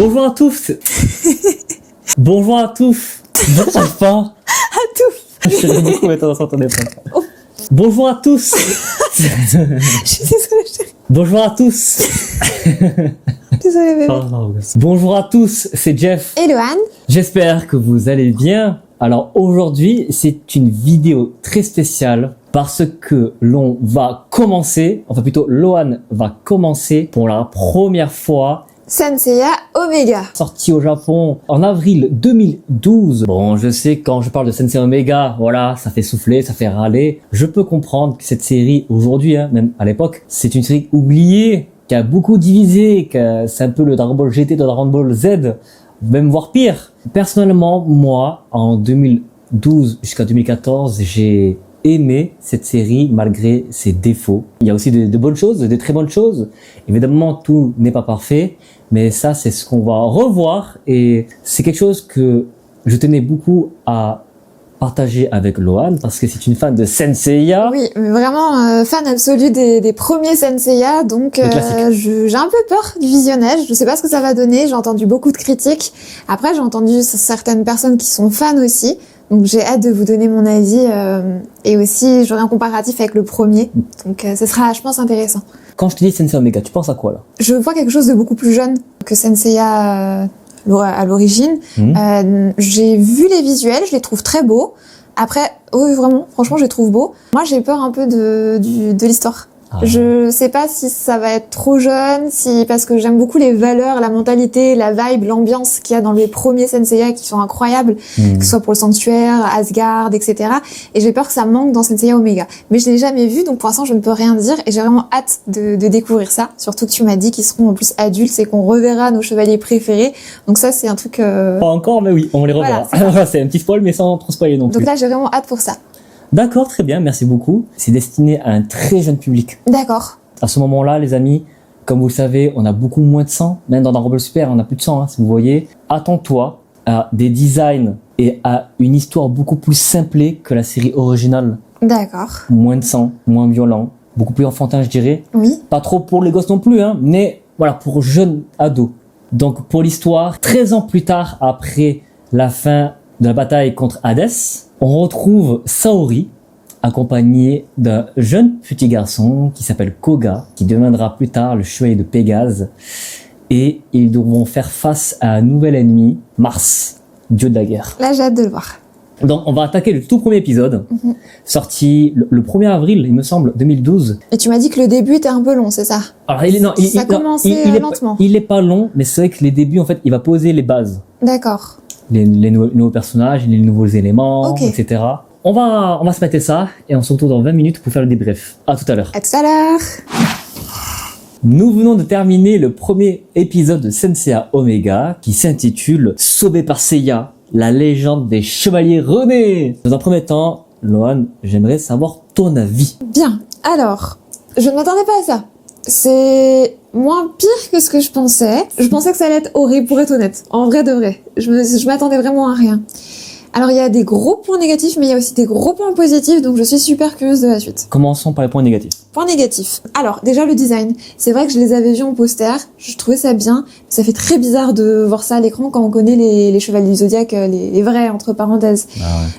Bonjour à tous. Bonjour à tous. Je sais pas. À tous. Je beaucoup mettre dans ton téléphone. Bonjour à tous. Je suis désolée, chérie. Bonjour à tous. Désolée, bébé. Bonjour à tous, c'est Jeff. Et Loane. J'espère que vous allez bien. Alors aujourd'hui, c'est une vidéo très spéciale parce que l'on va commencer, enfin plutôt Loane va commencer pour la première fois Saint Seiya Omega. sorti au Japon en avril 2012. Bon, je sais quand je parle de Sensei Omega, voilà, ça fait souffler, ça fait râler. Je peux comprendre que cette série aujourd'hui, même à l'époque, c'est une série oubliée, qui a beaucoup divisé, c'est un peu le Dragon Ball GT de Dragon Ball Z, même voire pire. Personnellement, moi, en 2012 jusqu'à 2014, j'ai aimé cette série malgré ses défauts. Il y a aussi de bonnes choses, de très bonnes choses. Évidemment, tout n'est pas parfait, mais ça, c'est ce qu'on va revoir et c'est quelque chose que je tenais beaucoup à partager avec Loane parce que c'est une fan de Saint Seiya. Oui, mais vraiment fan absolu des premiers Saint Seiya, donc Le classique. j'ai un peu peur du visionnage. Je sais pas ce que ça va donner. J'ai entendu beaucoup de critiques. Après, j'ai entendu certaines personnes qui sont fans aussi. Donc j'ai hâte de vous donner mon avis et aussi j'aurai un comparatif avec le premier. Donc ce sera, je pense, intéressant. Quand je te dis Sensei Omega, tu penses à quoi là? Je vois quelque chose de beaucoup plus jeune que Saint Seiya à l'origine. J'ai vu les visuels, je les trouve très beaux. Après, oui, vraiment, franchement, je les trouve beaux. Moi, j'ai peur un peu de l'histoire. Ah. Je sais pas si ça va être trop jeune, parce que j'aime beaucoup les valeurs, la mentalité, la vibe, l'ambiance qu'il y a dans les premiers Saint Seiya qui sont incroyables, que ce soit pour le sanctuaire, Asgard, etc. Et j'ai peur que ça manque dans Saint Seiya Omega. Mais je l'ai jamais vu, donc pour l'instant je ne peux rien dire et j'ai vraiment hâte de découvrir ça. Surtout que tu m'as dit qu'ils seront en plus adultes et qu'on reverra nos chevaliers préférés. Donc ça c'est un truc... Pas encore, mais oui, on les reverra. Voilà, C'est un petit spoil, mais sans trop spoiler non plus. Donc là j'ai vraiment hâte pour ça. D'accord, très bien, merci beaucoup. C'est destiné à un très jeune public. D'accord. À ce moment-là, les amis, comme vous le savez, on a beaucoup moins de sang. Même dans Dragon Ball Super, on a plus de sang, si vous voyez. Attends-toi à des designs et à une histoire beaucoup plus simplée que la série originale. D'accord. Moins de sang, moins violent, beaucoup plus enfantin, je dirais. Oui. Pas trop pour les gosses non plus, mais voilà, pour jeunes ados. Donc pour l'histoire, 13 ans plus tard, après la fin de la bataille contre Hades, on retrouve Saori, accompagné d'un jeune petit garçon qui s'appelle Koga, qui deviendra plus tard le chevalier de Pégase, et ils devront faire face à un nouvel ennemi, Mars, dieu de la guerre. Là j'ai hâte de le voir. Donc on va attaquer le tout premier épisode, sorti le 1er avril, il me semble, 2012. Et tu m'as dit que le début était un peu long, c'est ça? Alors Ça commençait lentement. il est pas long, mais c'est vrai que les débuts, en fait, il va poser les bases. D'accord. Les nouveaux personnages, les nouveaux éléments, Ok. etc. On va se mettre ça et on se retrouve dans 20 minutes pour faire le débrief. À tout à l'heure. À tout à l'heure. Nous venons de terminer le premier épisode de Saint Seiya Omega qui s'intitule Sauvé par Seiya, la légende des chevaliers renés. Dans un premier temps, Loane, j'aimerais savoir ton avis. Bien. Alors, je ne m'attendais pas à ça. C'est moins pire que ce que je pensais. Je pensais que ça allait être horrible, pour être honnête. En vrai de vrai. Je m'attendais vraiment à rien. Alors, il y a des gros points négatifs, mais il y a aussi des gros points positifs, donc je suis super curieuse de la suite. Commençons par les points négatifs. Point négatif. Alors, déjà le design. C'est vrai que je les avais vus en poster, je trouvais ça bien. Ça fait très bizarre de voir ça à l'écran quand on connaît les chevaliers du Zodiac, les vrais, entre parenthèses.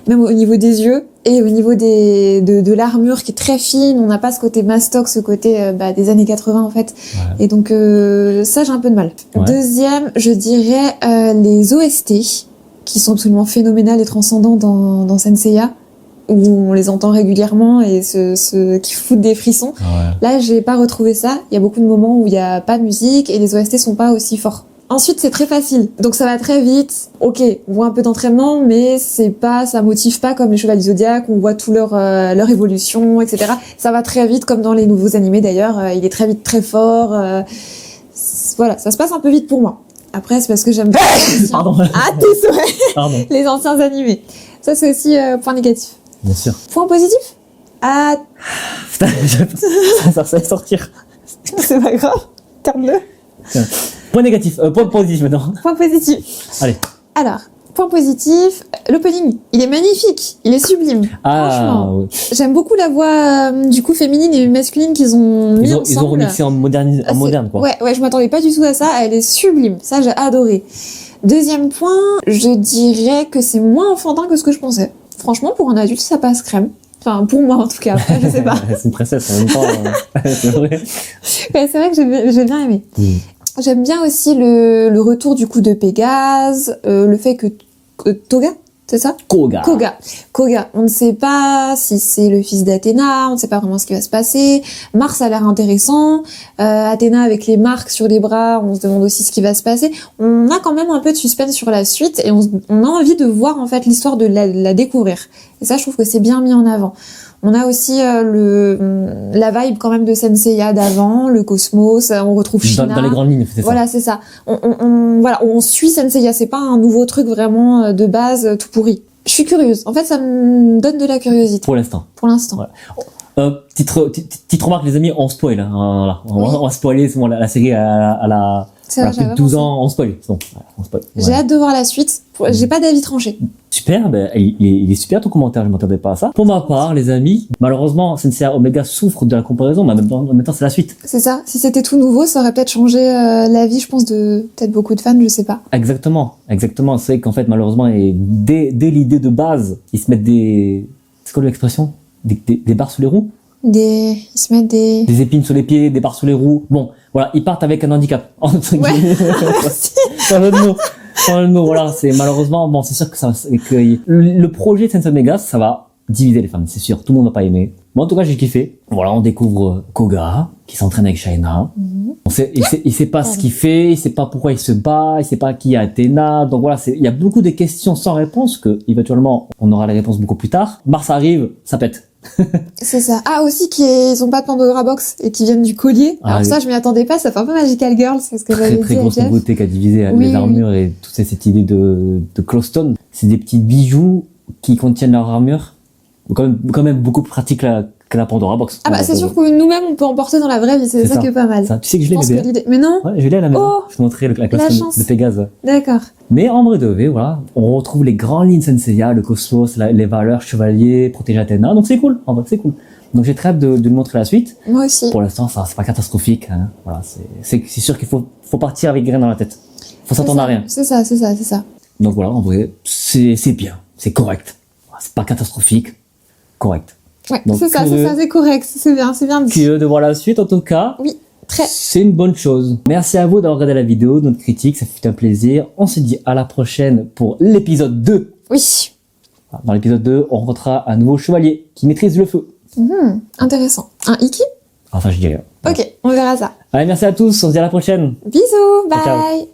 Même au niveau des yeux et au niveau de l'armure qui est très fine. On n'a pas ce côté mastoc, ce côté des années 80 en fait. Ouais. Et donc ça, j'ai un peu de mal. Ouais. Deuxième, je dirais les OST qui sont absolument phénoménales et transcendants dans Saint Seiya, où on les entend régulièrement et qui foutent des frissons. Là, j'ai pas retrouvé ça. Il y a beaucoup de moments où il y a pas de musique et les OST sont pas aussi forts. Ensuite, c'est très facile. Donc ça va très vite. Ok, on voit un peu d'entraînement, mais ça motive pas comme les Chevaliers du Zodiac, où on voit tout leur évolution, etc. Ça va très vite, comme dans les nouveaux animés d'ailleurs. Il est très vite très fort. Voilà, ça se passe un peu vite pour moi. Après, c'est parce que j'aime pas Pardon. Ah, désolé. Pardon. Les anciens animés. Ça, c'est aussi point négatif. Bien sûr. Point positif? Ah, Putain, ça va sortir. c'est pas grave. Terme-le. Tiens. Point négatif, point positif maintenant. Point positif. Allez. Alors, point positif, l'opening, il est magnifique, il est sublime. Franchement, oui. j'aime beaucoup la voix du coup féminine et masculine qu'ils ont mis ensemble. Ils ont remixé en moderne, quoi. Ouais, je m'attendais pas du tout à ça. Elle est sublime. Ça, j'ai adoré. Deuxième point, je dirais que c'est moins enfantin que ce que je pensais. Franchement, pour un adulte, ça passe crème. Enfin, pour moi, en tout cas. Après, je sais pas. C'est une princesse en même temps. C'est vrai. Ouais, c'est vrai que j'ai bien aimé. J'aime bien aussi le retour du coup de Pégase, le fait que Toga, c'est ça? Koga. On ne sait pas si c'est le fils d'Athéna, on ne sait pas vraiment ce qui va se passer. Mars a l'air intéressant. Athéna avec les marques sur les bras, on se demande aussi ce qui va se passer. On a quand même un peu de suspense sur la suite et on a envie de voir en fait l'histoire de la découvrir. Et ça, je trouve que c'est bien mis en avant. On a aussi la vibe quand même de Senseiya d'avant, le cosmos, on retrouve Shina. Dans les grandes lignes, c'est ça. Voilà, c'est ça. On suit Senseiya, c'est pas un nouveau truc vraiment de base tout pourri. Je suis curieuse. En fait, ça me donne de la curiosité. Pour l'instant. Ouais. Petite remarque, les amis, on spoil. Hein, voilà. On va spoiler la série à la plus de 12 ans, on spoil. Bon, on spoil. J'ai hâte de voir la suite. J'ai pas d'avis tranché. Super, il est super ton commentaire, je m'attendais pas à ça. Pour ma part, les amis, malheureusement, Senseiya Omega souffre de la comparaison, mais en même temps, c'est la suite. C'est ça. Si c'était tout nouveau, ça aurait peut-être changé la vie, je pense, de peut-être beaucoup de fans, je sais pas. Exactement. C'est vrai qu'en fait, malheureusement, dès l'idée de base, ils se mettent c'est quoi l'expression? Des barres sous les roues? Ils se mettent des épines sur les pieds, des barres sur les roues. Bon, voilà, ils partent avec un handicap. Ouais. Sans le mot, voilà, c'est malheureusement, bon, c'est sûr que le projet Senseiya Omega, ça va diviser les fans, c'est sûr. Tout le monde va pas aimer. Moi, en tout cas, j'ai kiffé. Voilà, on découvre Koga, qui s'entraîne avec Shaina. Il sait pas ce qu'il fait, il sait pas pourquoi il se bat, il sait pas qui est Athéna. Donc voilà, il y a beaucoup de questions sans réponse que, éventuellement, on aura les réponses beaucoup plus tard. Mars arrive, ça pète. C'est ça. Ah, aussi qu'ils ont pas de Pandora Box et qu'ils viennent du collier. Alors ça, je m'y attendais pas, ça fait un peu Magical Girl, c'est ce que j'avais dit. Très grosse Jeff. nouveauté qui a divisé les armures et toute cette idée de Clostone. C'est des petits bijoux qui contiennent leur armure. Quand même beaucoup plus pratique que la Pandora Box. Ah bah c'est sûr que nous-mêmes on peut en porter dans la vraie vie, c'est ça qui est pas mal. Ça. Tu sais que je l'ai, bébé. Mais non. Ouais, je l'ai à la maison. Oh, je te montrerai la classe de Pégase. D'accord. Mais en vrai de vrai, voilà, on retrouve les grandes lignes Senseiya, le cosmos, les valeurs, chevalier, protéger Athéna. Donc c'est cool, en vrai c'est cool. Donc j'ai très hâte de lui montrer la suite. Moi aussi. Pour l'instant, ça c'est pas catastrophique. Hein. Voilà, c'est sûr qu'il faut partir avec rien dans la tête. Faut s'attendre à rien. C'est ça. Donc voilà, en vrai, c'est bien, c'est correct. C'est pas catastrophique, correct. Ouais, c'est ça, c'est correct, c'est bien dit. Curieux de voir la suite en tout cas. Oui, très. C'est une bonne chose. Merci à vous d'avoir regardé la vidéo, notre critique, ça fut un plaisir. On se dit à la prochaine pour l'épisode 2. Oui. Dans l'épisode 2, on rencontrera un nouveau chevalier qui maîtrise le feu. Intéressant. Un Iki? Enfin, je dirais. Ok, on verra ça. Allez, merci à tous, on se dit à la prochaine. Bisous, bye. Ciao.